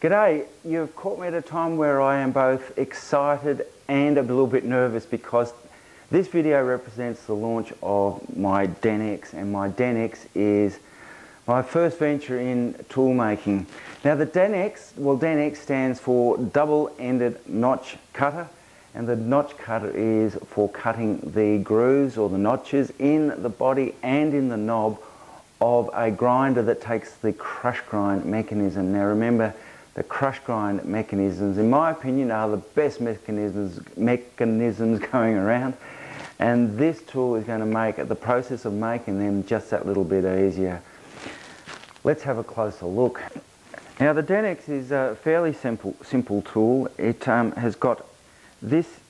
G'day, you've caught me at a time where I am both excited and a little bit nervous because this video represents the launch of my Denix, and my Denix is my first venture in tool making. Now the Denix stands for double-ended notch cutter, and the notch cutter is for cutting the grooves or the notches in the body and in the knob of a grinder that takes the crush grind mechanism. Now remember, the crush grind mechanisms, in my opinion, are the best mechanisms going around, and this tool is going to make the process of making them just that little bit easier. Let's have a closer look. Now the Denix is a fairly simple tool. It has got this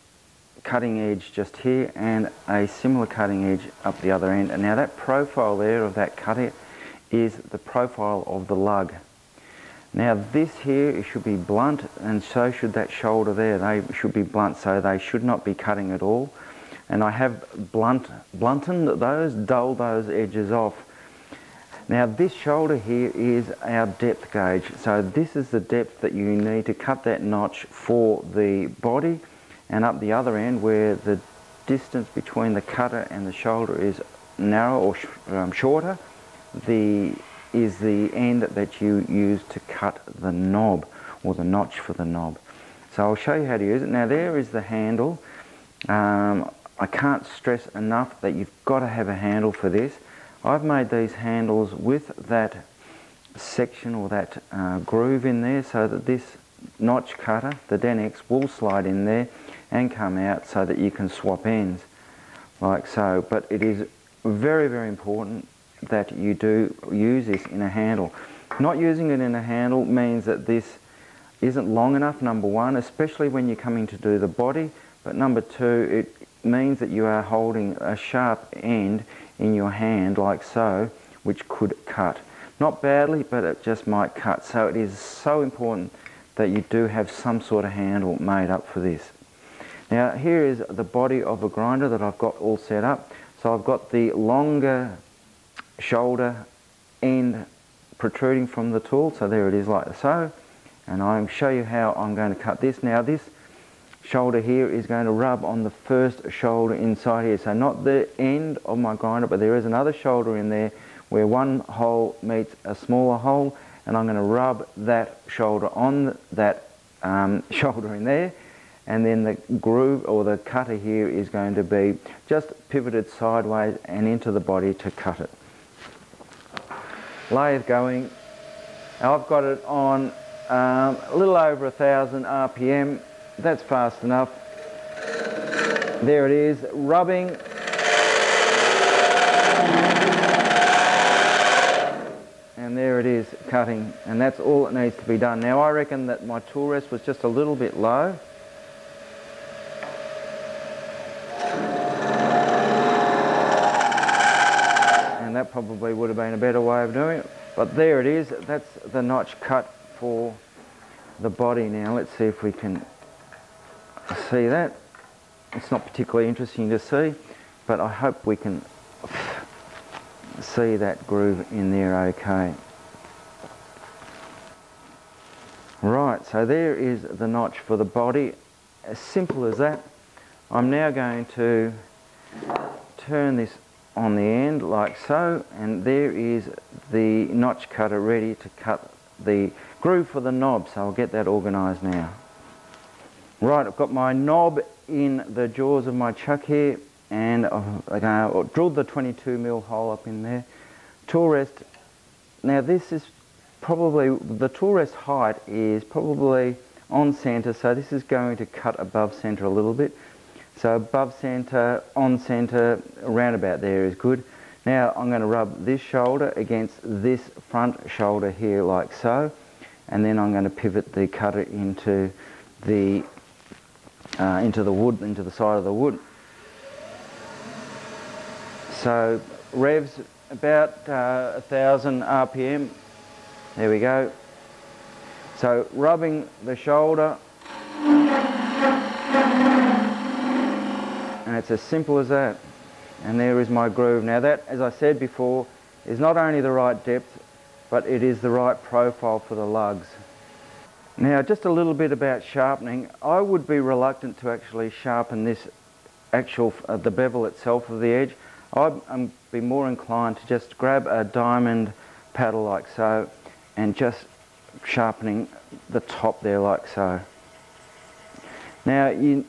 cutting edge just here and a similar cutting edge up the other end, and now that profile there of that cutter is the profile of the lug. Now this here, it should be blunt, and so should that shoulder there. They should be blunt, so they should not be cutting at all. And I have blunted those, dulled those edges off. Now this shoulder here is our depth gauge. So this is the depth that you need to cut that notch for the body, and up the other end where the distance between the cutter and the shoulder is narrow or shorter, is the end that you use to cut the knob, or the notch for the knob. So I'll show you how to use it. Now there is the handle. I can't stress enough that you've got to have a handle for this. I've made these handles with that section or that groove in there, so that this notch cutter, the Denix, will slide in there and come out so that you can swap ends like so. But it is very, very important that you do use this in a handle. Not using it in a handle means that this isn't long enough, number one, especially when you're coming to do the body, but number two, it means that you are holding a sharp end in your hand like so, which could cut. Not badly, but it just might cut. So it is so important that you do have some sort of handle made up for this. Now here is the body of a grinder that I've got all set up. So I've got the longer shoulder end protruding from the tool, so there it is like so, and I'll show you how I'm going to cut this. Now this shoulder here is going to rub on the first shoulder inside here, so not the end of my grinder, but there is another shoulder in there where one hole meets a smaller hole, and I'm going to rub that shoulder on that shoulder in there, and then the groove or the cutter here is going to be just pivoted sideways and into the body to cut it. Lathe going. Now I've got it on a little over 1,000 RPM. That's fast enough. There it is, rubbing. And there it is, cutting. And that's all that needs to be done. Now I reckon that my tool rest was just a little bit low. That probably would have been a better way of doing it, but there it is. That's the notch cut for the body. Now let's see if we can see that. It's not particularly interesting to see, but I hope we can see that groove in there okay. Right, so there is the notch for the body, as simple as that. I'm now going to turn this on the end like so, and there is the notch cutter ready to cut the groove for the knob, so I'll get that organised now. Right, I've got my knob in the jaws of my chuck here, and I've drilled the 22mm hole up in there. Tool rest, now this is probably, the tool rest height is probably on centre, so this is going to cut above centre a little bit. So above centre, on centre, around about there is good. Now I'm going to rub this shoulder against this front shoulder here like so, and then I'm going to pivot the cutter into the wood, into the side of the wood. So revs about 1,000 RPM. There we go. So rubbing the shoulder. And it's as simple as that. And there is my groove. Now that, as I said before, is not only the right depth, but it is the right profile for the lugs. Now just a little bit about sharpening. I would be reluctant to actually sharpen this the bevel itself of the edge. I'd be more inclined to just grab a diamond paddle like so and just sharpening the top there like so. Now you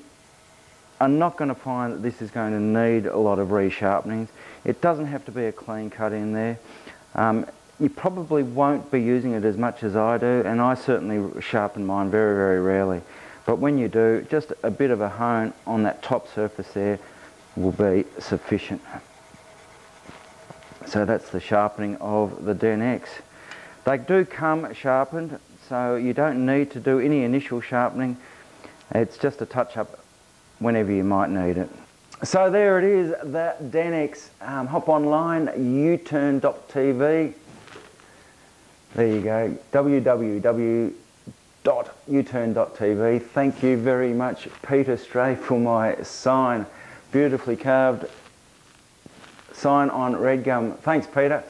are not going to find that this is going to need a lot of resharpening. It doesn't have to be a clean cut in there. You probably won't be using it as much as I do, and I certainly sharpen mine very, very rarely. But when you do, just a bit of a hone on that top surface there will be sufficient. So that's the sharpening of the Denix. They do come sharpened, so you don't need to do any initial sharpening. It's just a touch-up whenever you might need it. So there it is, the Denix. Hop online, uturn.tv. There you go, www.uturn.tv. Thank you very much, Peter Stray, for my sign. Beautifully carved sign on red gum. Thanks, Peter.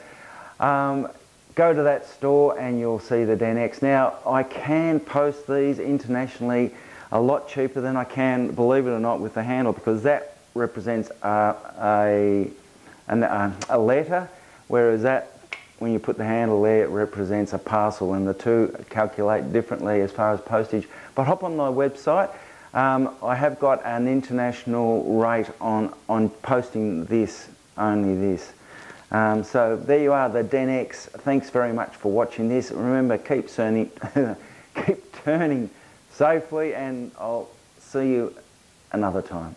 Go to that store and you'll see the Denix. Now, I can post these internationally a lot cheaper than I can, believe it or not, with the handle, because that represents a letter, whereas that, when you put the handle there, it represents a parcel, and the two calculate differently as far as postage. But hop on my website. I have got an international rate on posting this, only this. So there you are, the Denix. Thanks very much for watching this. Remember, keep turning, keep turning safely, and I'll see you another time.